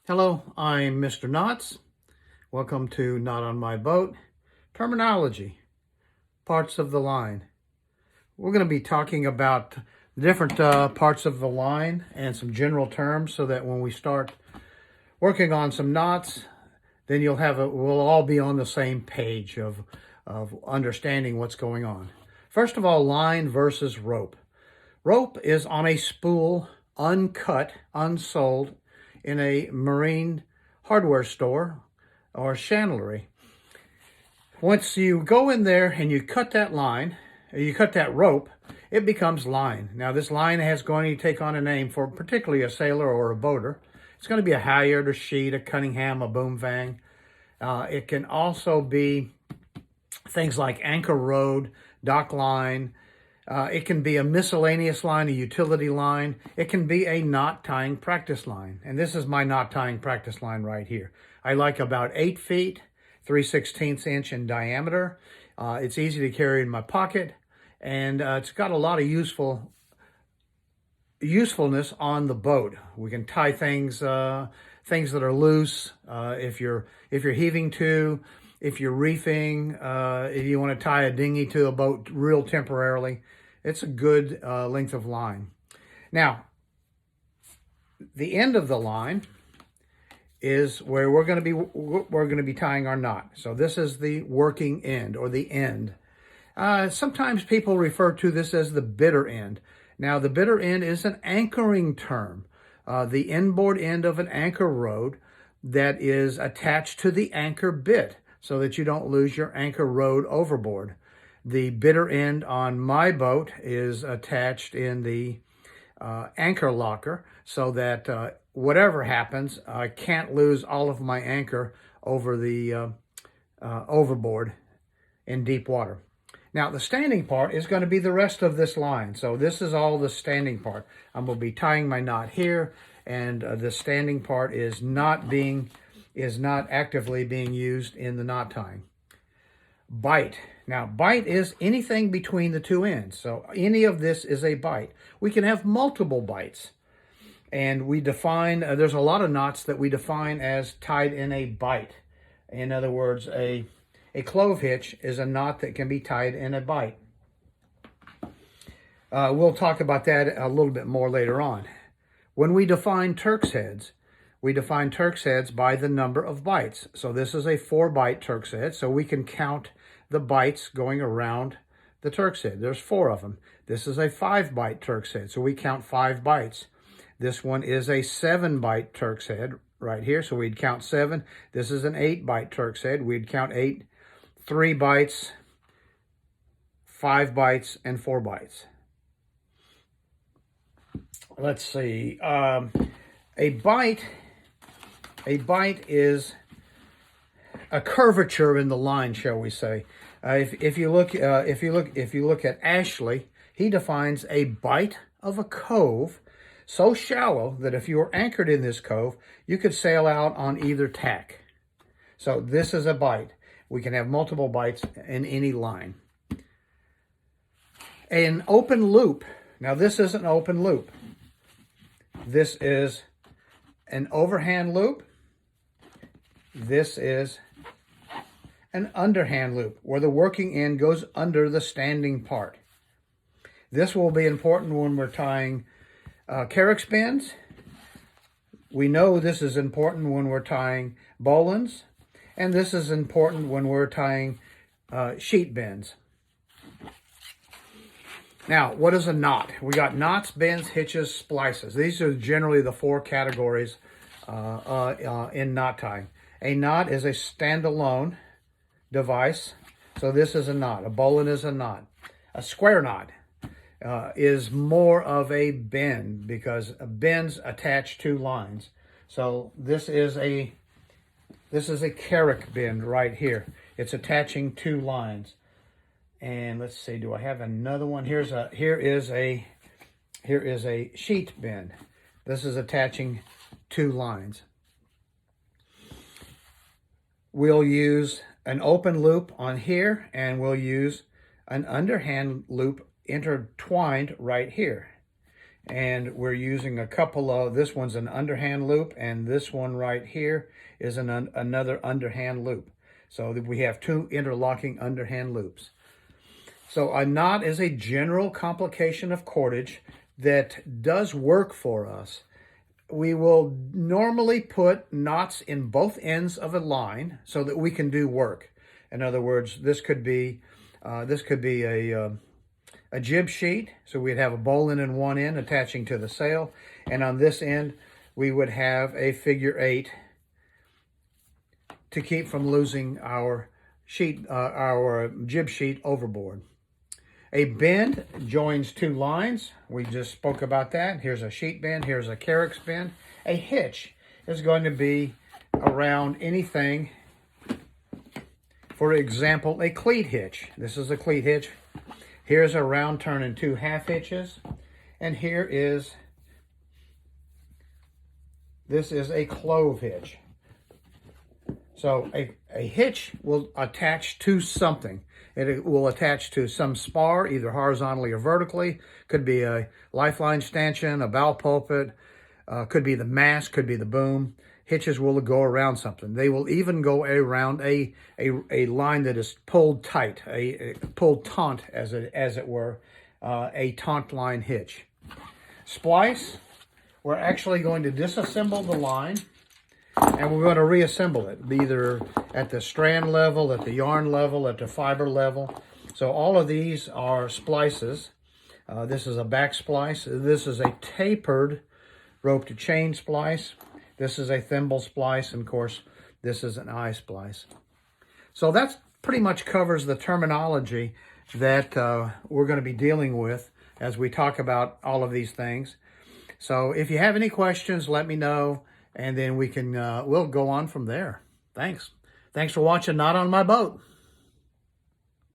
Hello, I'm Mr. Knots. Welcome to Knot on My Boat. Terminology, parts of the line. We're going to be talking about the different parts of the line and some general terms so that when we start working on some knots, then we'll all be on the same page of understanding what's going on. First of all, line versus rope. Rope is on a spool, uncut, unsold, in a marine hardware store or chandlery. Once you go in there and you cut that line, you cut that rope, it becomes line. Now this line is going to take on a name for particularly a sailor or a boater. It's going to be a halyard, a sheet, a Cunningham, a boom vang. It can also be things like anchor rode, dock line. It can be a miscellaneous line, a utility line. It can be a knot tying practice line. And this is my knot tying practice line right here. I like about 8 feet, 3/16 inch in diameter. It's easy to carry in my pocket, and it's got a lot of usefulness on the boat. We can tie things that are loose. If you're heaving to, if you're reefing, if you want to tie a dinghy to a boat real temporarily, it's a good length of line. Now, the end of the line is where we're going to be tying our knot. So this is the working end or the end. Sometimes people refer to this as the bitter end. Now, the bitter end is an anchoring term. The inboard end of an anchor rode that is attached to the anchor bit so that you don't lose your anchor rode overboard. The bitter end on my boat is attached in the anchor locker so that whatever happens, I can't lose all of my anchor over the overboard in deep water. Now, the standing part is going to be the rest of this line. So this is all the standing part. I'm going to be tying my knot here, and the standing part is not actively being used in the knot tying. Bite. Now, bite is anything between the two ends. So any of this is a bite. We can have multiple bites. And we define, there's a lot of knots that we define as tied in a bite. In other words, a clove hitch is a knot that can be tied in a bite. We'll talk about that a little bit more later on. When we define Turk's heads, we define Turk's heads by the number of bites. So this is a 4-bite Turk's head, so we can count the bites going around the Turk's head. There's 4 of them. This is a 5-bite Turk's head, so we count 5 bites. This one is a 7-bite Turk's head right here, so we'd count 7. This is an 8-bite Turk's head. We'd count 8, 3 bites, 5 bites, and 4 bites. Let's see. A bite is a curvature in the line, shall we say? If you look at Ashley, he defines a bite of a cove so shallow that if you were anchored in this cove, you could sail out on either tack. So this is a bite. We can have multiple bites in any line. An open loop. Now this is an open loop. This is an overhand loop. This is an underhand loop where the working end goes under the standing part. This will be important when we're tying carrack bends. We know this is important when we're tying bowlines, and this is important when we're tying sheet bends. Now, what is a knot? We got knots, bends, hitches, splices. These are generally the 4 categories in knot tying. A knot is a standalone device. So this is a knot. A bowline is a knot. A square knot is more of a bend because bends attach 2 lines. So this is a carrack bend right here. It's attaching 2 lines. And let's see, do I have another one? Here is a sheet bend. This is attaching 2 lines. We'll use an open loop on here, and we'll use an underhand loop intertwined right here. And we're using a couple of, this one's an underhand loop, and this one right here is another underhand loop. So we have two interlocking underhand loops. So a knot is a general complication of cordage that does work for us. We will normally put knots in both ends of a line so that we can do work. In other words, this could be a jib sheet. So we'd have a bowline in one end attaching to the sail, and on this end we would have a figure 8 to keep from losing our sheet, our jib sheet overboard. A bend joins two lines. We just spoke about that. Here's a sheet bend, here's a carrax bend. A hitch is going to be around anything. For example, a cleat hitch. This is a cleat hitch. Here's a round turn and 2 half hitches. And this is a clove hitch. So a hitch will attach to something. It will attach to some spar, either horizontally or vertically. Could be a lifeline stanchion, a bow pulpit, could be the mast, could be the boom. Hitches will go around something. They will even go around a line that is pulled tight, pulled taut, as it were, a taut line hitch. Splice, we're actually going to disassemble the line, and we're going to reassemble it, either at the strand level, at the yarn level, at the fiber level. So all of these are splices. This is a back splice. This is a tapered rope to chain splice. This is a thimble splice, and of course, this is an eye splice. So that pretty much covers the terminology that we're going to be dealing with as we talk about all of these things. So if you have any questions, let me know, and then we'll go on from there. Thanks for watching Knot on My Boat.